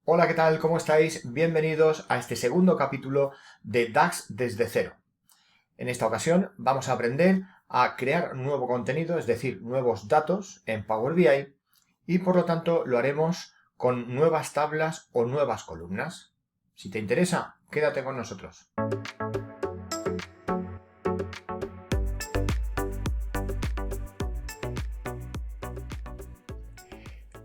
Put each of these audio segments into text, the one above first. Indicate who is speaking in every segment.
Speaker 1: Hola, ¿qué tal? ¿Cómo estáis? Bienvenidos a este segundo capítulo de DAX desde cero. En esta ocasión vamos a aprender a crear nuevo contenido, es decir, nuevos datos en Power BI y por lo tanto lo haremos con nuevas tablas o nuevas columnas. Si te interesa, quédate con nosotros.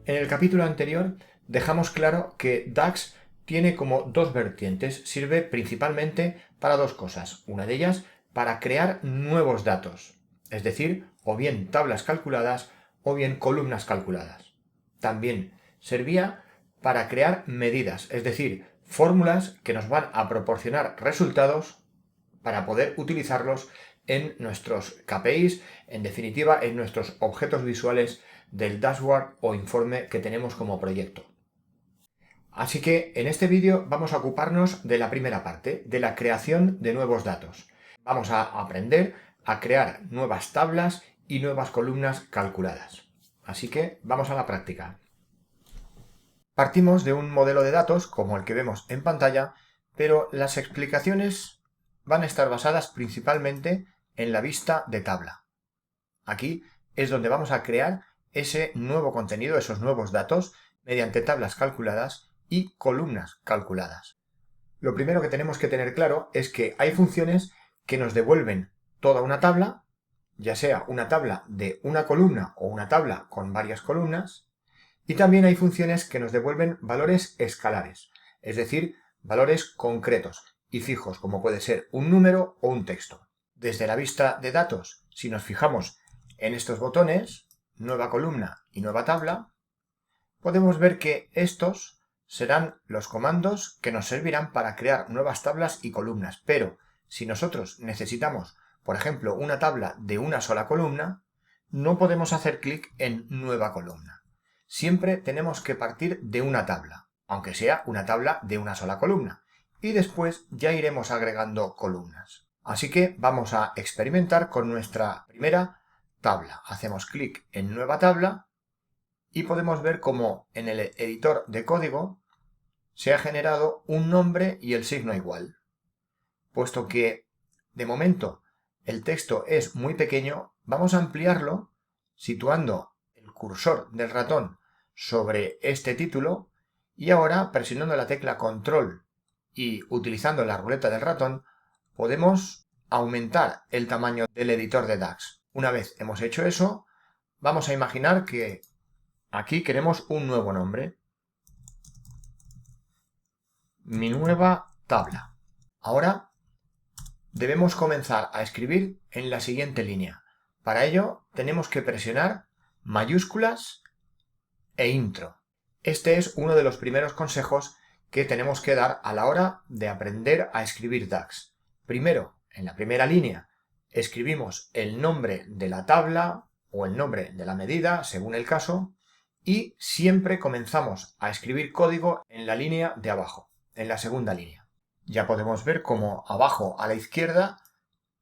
Speaker 1: En el capítulo anterior dejamos claro que DAX tiene como dos vertientes, sirve principalmente para dos cosas. Una de ellas para crear nuevos datos, es decir, o bien tablas calculadas o bien columnas calculadas. También servía para crear medidas, es decir, fórmulas que nos van a proporcionar resultados para poder utilizarlos en nuestros KPIs, en definitiva en nuestros objetos visuales del dashboard o informe que tenemos como proyecto. Así que en este vídeo vamos a ocuparnos de la primera parte, de la creación de nuevos datos. Vamos a aprender a crear nuevas tablas y nuevas columnas calculadas. Así que vamos a la práctica. Partimos de un modelo de datos como el que vemos en pantalla, pero las explicaciones van a estar basadas principalmente en la vista de tabla. Aquí es donde vamos a crear ese nuevo contenido, esos nuevos datos, mediante tablas calculadas y columnas calculadas. Lo primero que tenemos que tener claro es que hay funciones que nos devuelven toda una tabla, ya sea una tabla de una columna o una tabla con varias columnas, y también hay funciones que nos devuelven valores escalares, es decir, valores concretos y fijos, como puede ser un número o un texto. Desde la vista de datos, si nos fijamos en estos botones, nueva columna y nueva tabla, podemos ver que estos serán los comandos que nos servirán para crear nuevas tablas y columnas, pero si nosotros necesitamos, por ejemplo, una tabla de una sola columna, no podemos hacer clic en nueva columna. Siempre tenemos que partir de una tabla, aunque sea una tabla de una sola columna, y después ya iremos agregando columnas. Así que vamos a experimentar con nuestra primera tabla. Hacemos clic en nueva tabla y podemos ver cómo en el editor de código se ha generado un nombre y el signo igual. Puesto que de momento el texto es muy pequeño, vamos a ampliarlo situando el cursor del ratón sobre este título y ahora presionando la tecla control y utilizando la ruleta del ratón podemos aumentar el tamaño del editor de DAX. Una vez hemos hecho eso, vamos a imaginar que aquí queremos un nuevo nombre. Mi nueva tabla. Ahora debemos comenzar a escribir en la siguiente línea. Para ello tenemos que presionar mayúsculas e intro. Este es uno de los primeros consejos que tenemos que dar a la hora de aprender a escribir DAX. Primero, en la primera línea, escribimos el nombre de la tabla o el nombre de la medida, según el caso, y siempre comenzamos a escribir código en la línea de abajo, en la segunda línea. Ya podemos ver cómo abajo a la izquierda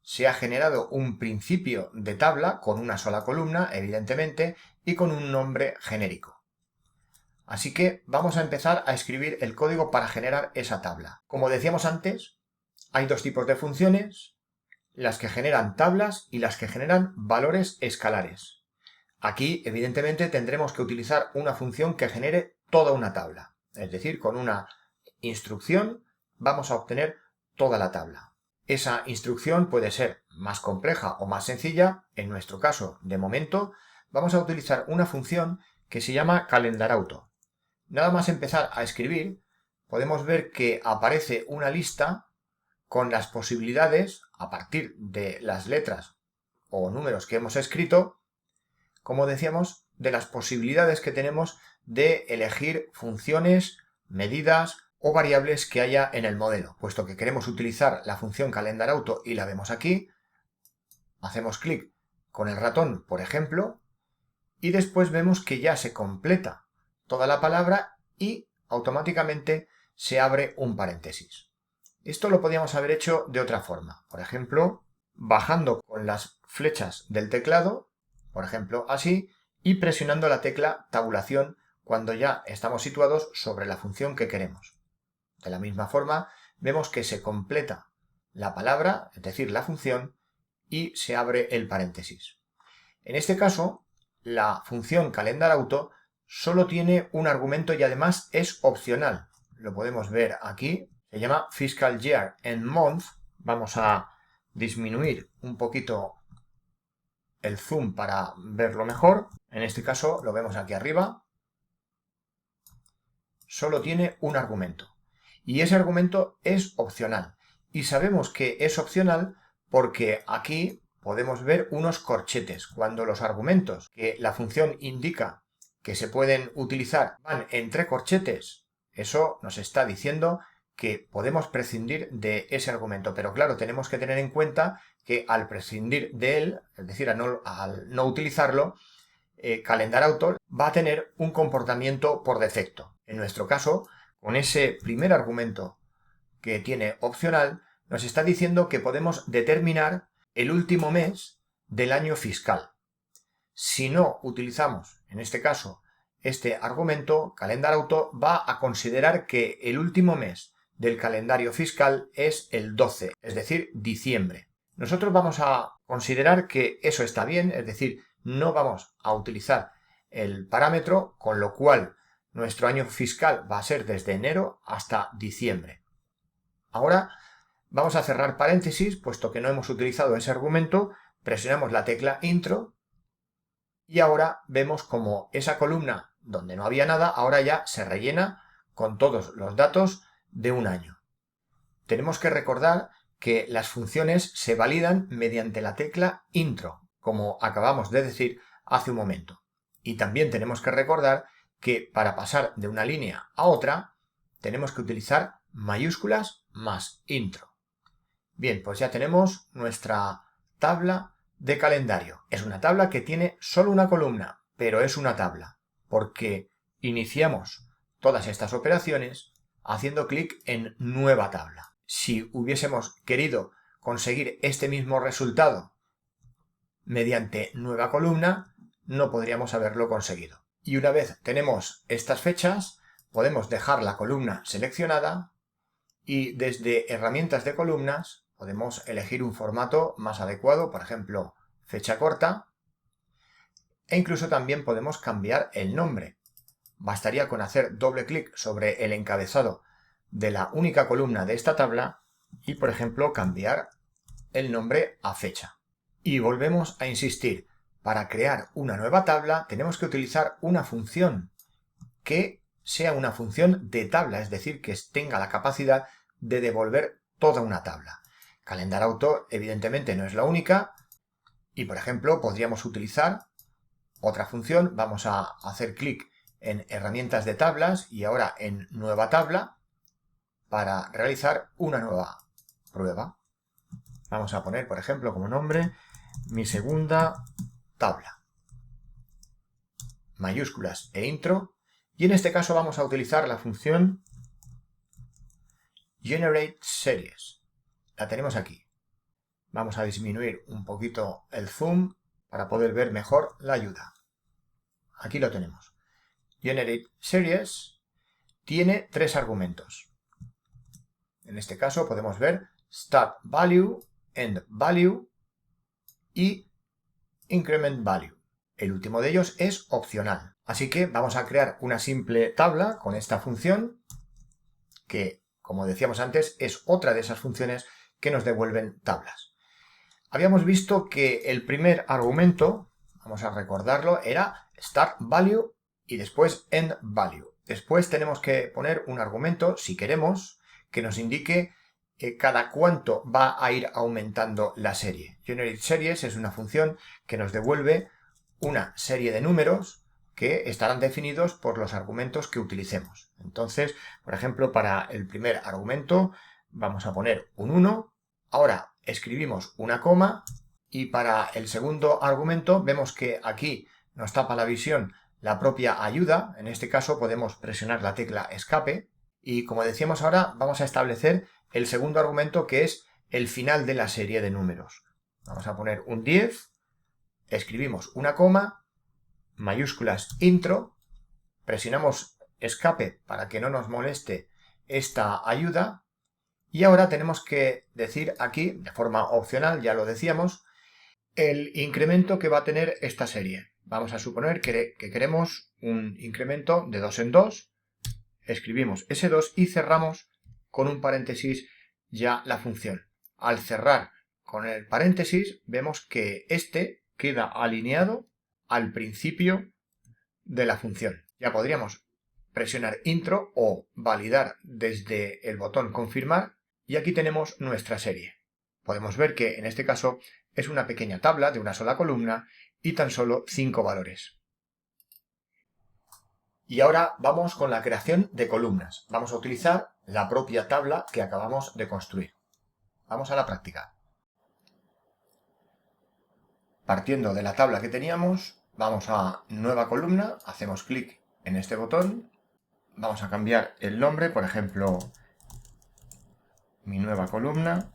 Speaker 1: se ha generado un principio de tabla con una sola columna, evidentemente, y con un nombre genérico. Así que vamos a empezar a escribir el código para generar esa tabla. Como decíamos antes, hay dos tipos de funciones, las que generan tablas y las que generan valores escalares. Aquí, evidentemente, tendremos que utilizar una función que genere toda una tabla. Es decir, con una instrucción vamos a obtener toda la tabla. Esa instrucción puede ser más compleja o más sencilla. En nuestro caso, de momento, vamos a utilizar una función que se llama calendarauto. Nada más empezar a escribir, podemos ver que aparece una lista con las posibilidades, a partir de las letras o números que hemos escrito, como decíamos, de las posibilidades que tenemos de elegir funciones, medidas o variables que haya en el modelo. Puesto que queremos utilizar la función calendarauto y la vemos aquí, hacemos clic con el ratón, por ejemplo, y después vemos que ya se completa toda la palabra y automáticamente se abre un paréntesis. Esto lo podíamos haber hecho de otra forma. Por ejemplo, bajando con las flechas del teclado, por ejemplo así, y presionando la tecla tabulación cuando ya estamos situados sobre la función que queremos. De la misma forma, vemos que se completa la palabra, es decir, la función, y se abre el paréntesis. En este caso, la función calendarAuto solo tiene un argumento y además es opcional. Lo podemos ver aquí, se llama Fiscal Year and Month. Vamos a disminuir un poquito el zoom para verlo mejor. En este caso lo vemos aquí arriba. Solo tiene un argumento. Y ese argumento es opcional. Y sabemos que es opcional porque aquí podemos ver unos corchetes. Cuando los argumentos que la función indica que se pueden utilizar van entre corchetes, eso nos está diciendo que podemos prescindir de ese argumento. Pero claro, tenemos que tener en cuenta que al prescindir de él, es decir, al no utilizarlo, calendarAuto va a tener un comportamiento por defecto. En nuestro caso, con ese primer argumento que tiene opcional, nos está diciendo que podemos determinar el último mes del año fiscal. Si no utilizamos, en este caso, este argumento, calendarAuto va a considerar que el último mes del calendario fiscal es el 12, es decir, diciembre. Nosotros vamos a considerar que eso está bien, es decir, no vamos a utilizar el parámetro, con lo cual nuestro año fiscal va a ser desde enero hasta diciembre. Ahora vamos a cerrar paréntesis, puesto que no hemos utilizado ese argumento, presionamos la tecla Intro y ahora vemos como esa columna donde no había nada, ahora ya se rellena con todos los datos de un año. Tenemos que recordar que las funciones se validan mediante la tecla Intro, como acabamos de decir hace un momento. Y también tenemos que recordar que para pasar de una línea a otra tenemos que utilizar mayúsculas más intro. Bien, pues ya tenemos nuestra tabla de calendario. Es una tabla que tiene solo una columna, pero es una tabla, porque iniciamos todas estas operaciones haciendo clic en Nueva tabla. Si hubiésemos querido conseguir este mismo resultado mediante nueva columna, no podríamos haberlo conseguido. Y una vez tenemos estas fechas, podemos dejar la columna seleccionada y desde herramientas de columnas podemos elegir un formato más adecuado, por ejemplo, fecha corta, e incluso también podemos cambiar el nombre. Bastaría con hacer doble clic sobre el encabezado de la única columna de esta tabla y, por ejemplo, cambiar el nombre a fecha. Y volvemos a insistir, para crear una nueva tabla tenemos que utilizar una función que sea una función de tabla, es decir, que tenga la capacidad de devolver toda una tabla. calendarAuto evidentemente no es la única y, por ejemplo, podríamos utilizar otra función. Vamos a hacer clic en herramientas de tablas y ahora en nueva tabla para realizar una nueva prueba. Vamos a poner, por ejemplo, como nombre mi segunda tabla. Mayúsculas e intro. Y en este caso vamos a utilizar la función GenerateSeries. La tenemos aquí. Vamos a disminuir un poquito el zoom para poder ver mejor la ayuda. Aquí lo tenemos. GenerateSeries tiene tres argumentos. En este caso podemos ver StartValue, EndValue y IncrementValue. El último de ellos es opcional. Así que vamos a crear una simple tabla con esta función que, como decíamos antes, es otra de esas funciones que nos devuelven tablas. Habíamos visto que el primer argumento, vamos a recordarlo, era StartValue y después EndValue. Después tenemos que poner un argumento, si queremos, que nos indique cada cuánto va a ir aumentando la serie. GenerateSeries es una función que nos devuelve una serie de números que estarán definidos por los argumentos que utilicemos. Entonces, por ejemplo, para el primer argumento vamos a poner un 1. Ahora escribimos una coma y para el segundo argumento vemos que aquí nos tapa la visión la propia ayuda. En este caso podemos presionar la tecla escape y, como decíamos ahora, vamos a establecer el segundo argumento, que es el final de la serie de números. Vamos a poner un 10, escribimos una coma, mayúsculas intro, Presionamos escape para que no nos moleste esta ayuda. Y ahora tenemos que decir aquí, de forma opcional, ya lo decíamos, el incremento que va a tener esta serie. Vamos a suponer que queremos un incremento de 2 en 2. Escribimos ese 2 y cerramos con un paréntesis ya la función. Al cerrar con el paréntesis vemos que este queda alineado al principio de la función. Ya podríamos presionar intro o validar desde el botón confirmar y aquí tenemos nuestra serie. Podemos ver que en este caso es una pequeña tabla de una sola columna y tan solo 5 valores. Y ahora vamos con la creación de columnas. Vamos a utilizar la propia tabla que acabamos de construir. Vamos a la práctica. Partiendo de la tabla que teníamos, vamos a nueva columna, hacemos clic en este botón, vamos a cambiar el nombre, por ejemplo, mi nueva columna,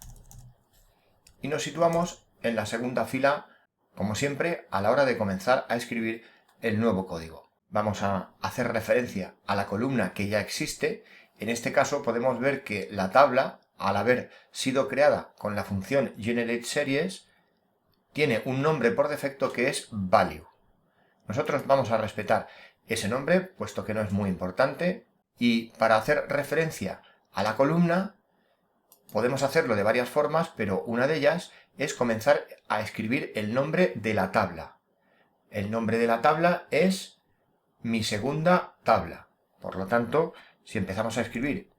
Speaker 1: y nos situamos en la segunda fila, como siempre, a la hora de comenzar a escribir el nuevo código. Vamos a hacer referencia a la columna que ya existe. En este caso podemos ver que la tabla, al haber sido creada con la función GenerateSeries, tiene un nombre por defecto que es value. Nosotros vamos a respetar ese nombre, puesto que no es muy importante, y para hacer referencia a la columna podemos hacerlo de varias formas, pero una de ellas es comenzar a escribir el nombre de la tabla. El nombre de la tabla es mi segunda tabla. Por lo tanto, si empezamos a escribir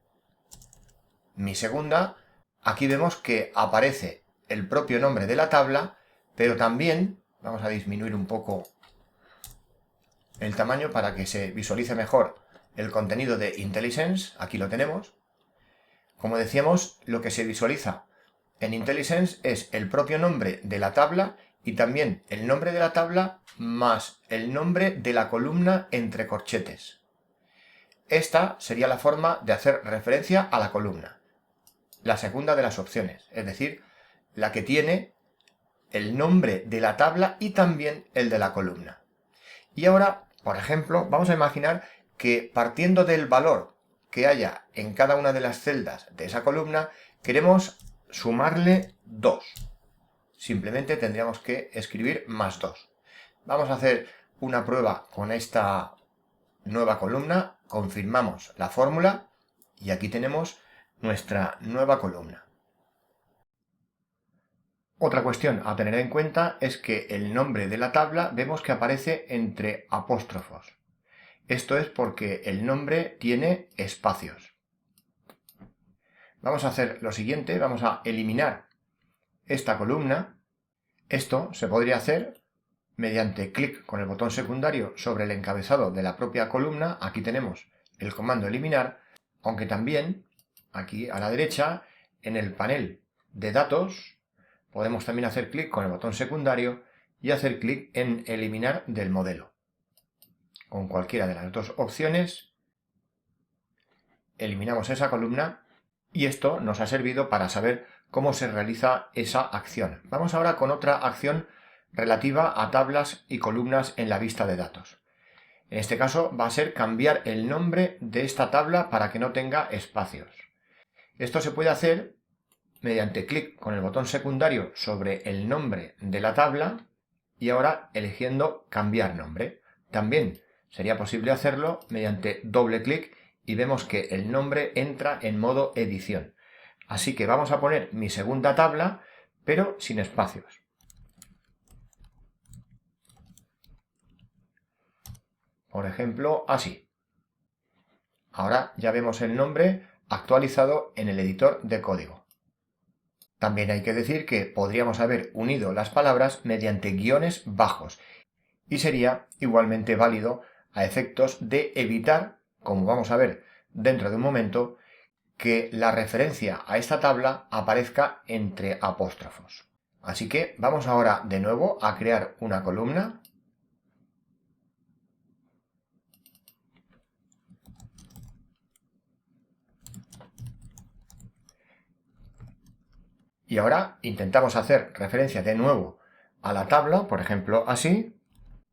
Speaker 1: mi segunda, aquí vemos que aparece el propio nombre de la tabla, pero también, vamos a disminuir un poco el tamaño para que se visualice mejor el contenido de IntelliSense, aquí lo tenemos. Como decíamos, lo que se visualiza en IntelliSense es el propio nombre de la tabla y también el nombre de la tabla más el nombre de la columna entre corchetes. Esta sería la forma de hacer referencia a la columna. La segunda de las opciones, es decir, la que tiene el nombre de la tabla y también el de la columna. Y ahora, por ejemplo, vamos a imaginar que partiendo del valor que haya en cada una de las celdas de esa columna, queremos sumarle 2. Simplemente tendríamos que escribir más 2. Vamos a hacer una prueba con esta nueva columna, confirmamos la fórmula y aquí tenemos nuestra nueva columna. Otra cuestión a tener en cuenta es que el nombre de la tabla vemos que aparece entre apóstrofos. Esto es porque el nombre tiene espacios. Vamos a hacer lo siguiente, vamos a eliminar esta columna. Esto se podría hacer mediante clic con el botón secundario sobre el encabezado de la propia columna. Aquí tenemos el comando eliminar, aunque también aquí a la derecha en el panel de datos podemos también hacer clic con el botón secundario y hacer clic en eliminar del modelo. Con cualquiera de las dos opciones eliminamos esa columna y esto nos ha servido para saber cómo se realiza esa acción. Vamos ahora con otra acción relativa a tablas y columnas en la vista de datos. En este caso va a ser cambiar el nombre de esta tabla para que no tenga espacios. Esto se puede hacer mediante clic con el botón secundario sobre el nombre de la tabla y ahora eligiendo cambiar nombre. También sería posible hacerlo mediante doble clic y vemos que el nombre entra en modo edición. Así que vamos a poner mi segunda tabla, pero sin espacios. Por ejemplo, así. Ahora ya vemos el nombre actualizado en el editor de código. También hay que decir que podríamos haber unido las palabras mediante guiones bajos y sería igualmente válido a efectos de evitar, como vamos a ver dentro de un momento, que la referencia a esta tabla aparezca entre apóstrofos. Así que vamos ahora de nuevo a crear una columna. Y ahora intentamos hacer referencia de nuevo a la tabla, por ejemplo así,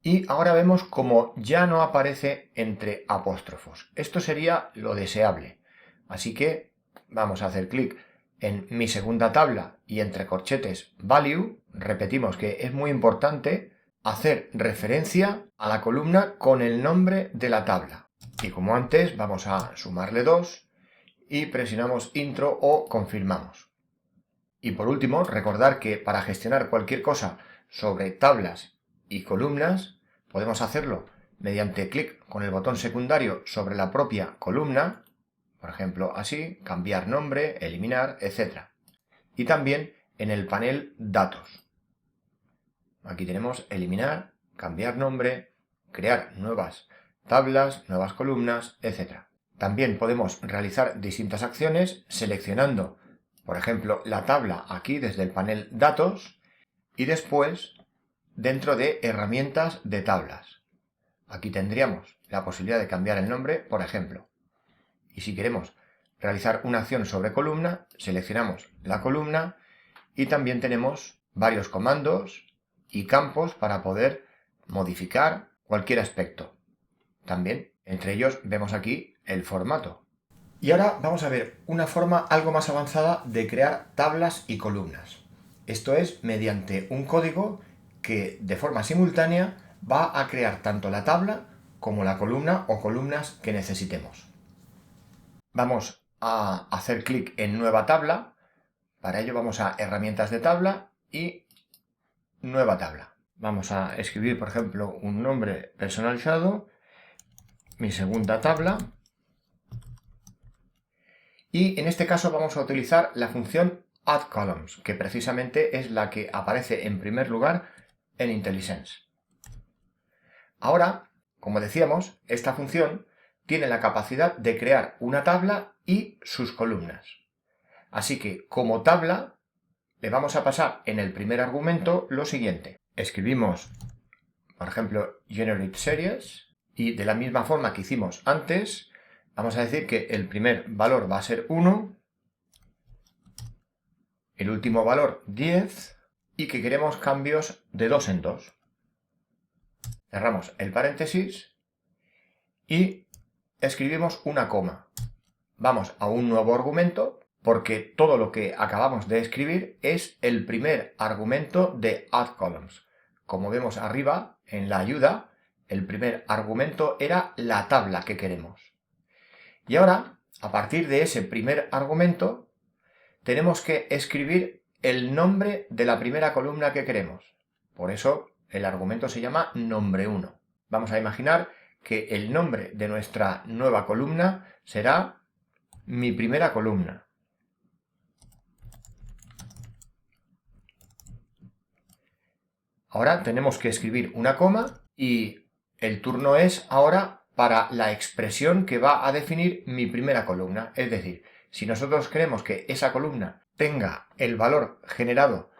Speaker 1: Y ahora vemos como ya no aparece entre apóstrofos. Esto sería lo deseable. Así que vamos a hacer clic en mi segunda tabla y entre corchetes value. Repetimos que es muy importante hacer referencia a la columna con el nombre de la tabla. Y como antes vamos a sumarle 2 y presionamos intro o confirmamos. Y por último, recordar que para gestionar cualquier cosa sobre tablas y columnas, podemos hacerlo mediante clic con el botón secundario sobre la propia columna, por ejemplo así, cambiar nombre, eliminar, etc. Y también en el panel Datos. Aquí tenemos eliminar, cambiar nombre, crear nuevas tablas, nuevas columnas, etc. También podemos realizar distintas acciones seleccionando, por ejemplo, la tabla aquí desde el panel Datos y después dentro de herramientas de tablas. Aquí tendríamos la posibilidad de cambiar el nombre, por ejemplo. Y si queremos realizar una acción sobre columna, seleccionamos la columna y también tenemos varios comandos y campos para poder modificar cualquier aspecto. También, entre ellos, vemos aquí el formato. Y ahora vamos a ver una forma algo más avanzada de crear tablas y columnas. Esto es mediante un código que de forma simultánea va a crear tanto la tabla como la columna o columnas que necesitemos. Vamos a hacer clic en nueva tabla. Para ello vamos a herramientas de tabla y nueva tabla. Vamos a escribir, por ejemplo, un nombre personalizado, mi segunda tabla. Y en este caso vamos a utilizar la función addColumns, que precisamente es la que aparece en primer lugar en IntelliSense. Ahora, como decíamos, esta función tiene la capacidad de crear una tabla y sus columnas. Así que, como tabla, le vamos a pasar en el primer argumento lo siguiente. Escribimos, por ejemplo, GenerateSeries y de la misma forma que hicimos antes, vamos a decir que el primer valor va a ser 1, el último valor 10 y que queremos cambios de 2 en 2. Cerramos el paréntesis y escribimos una coma. Vamos a un nuevo argumento porque todo lo que acabamos de escribir es el primer argumento de addColumns. Como vemos arriba en la ayuda, el primer argumento era la tabla que queremos. Y ahora, a partir de ese primer argumento, tenemos que escribir el nombre de la primera columna que queremos. Por eso el argumento se llama nombre1. Vamos a imaginar que el nombre de nuestra nueva columna será mi primera columna. Ahora tenemos que escribir una coma y el turno es ahora para la expresión que va a definir mi primera columna. Es decir, si nosotros queremos que esa columna tenga el valor generado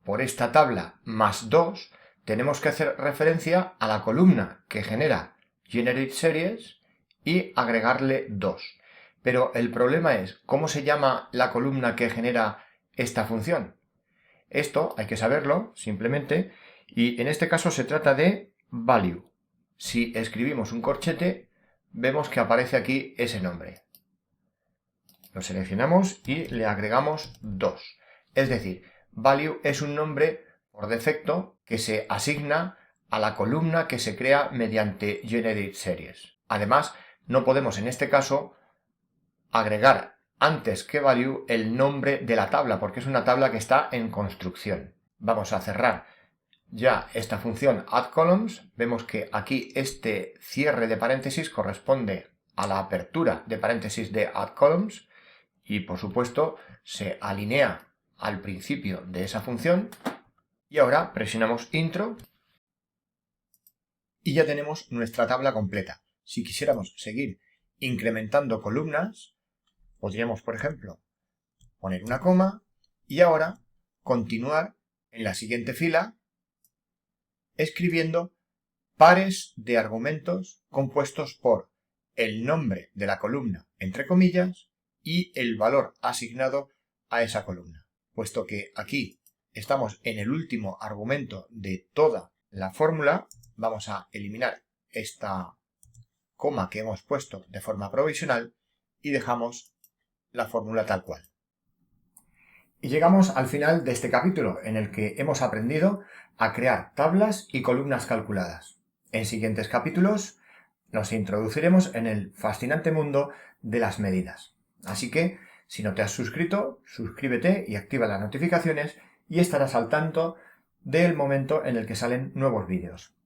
Speaker 1: por esta tabla más 2, tenemos que hacer referencia a la columna que genera GenerateSeries y agregarle 2. Pero el problema es, ¿cómo se llama la columna que genera esta función? Esto hay que saberlo, simplemente, y en este caso se trata de value. Si escribimos un corchete, vemos que aparece aquí ese nombre. Lo seleccionamos y le agregamos 2. Es decir, value es un nombre por defecto que se asigna a la columna que se crea mediante GenerateSeries. Además, no podemos en este caso agregar antes que value el nombre de la tabla, porque es una tabla que está en construcción. Vamos a cerrar ya esta función addColumns. Vemos que aquí este cierre de paréntesis corresponde a la apertura de paréntesis de addColumns y por supuesto se alinea al principio de esa función. Y ahora presionamos intro y ya tenemos nuestra tabla completa. Si quisiéramos seguir incrementando columnas, podríamos, por ejemplo, poner una coma y ahora continuar en la siguiente fila escribiendo pares de argumentos compuestos por el nombre de la columna, entre comillas, y el valor asignado a esa columna. Puesto que aquí estamos en el último argumento de toda la fórmula, vamos a eliminar esta coma que hemos puesto de forma provisional y dejamos la fórmula tal cual. Y llegamos al final de este capítulo, en el que hemos aprendido a crear tablas y columnas calculadas. En siguientes capítulos nos introduciremos en el fascinante mundo de las medidas. Así que, si no te has suscrito, suscríbete y activa las notificaciones y estarás al tanto del momento en el que salen nuevos vídeos.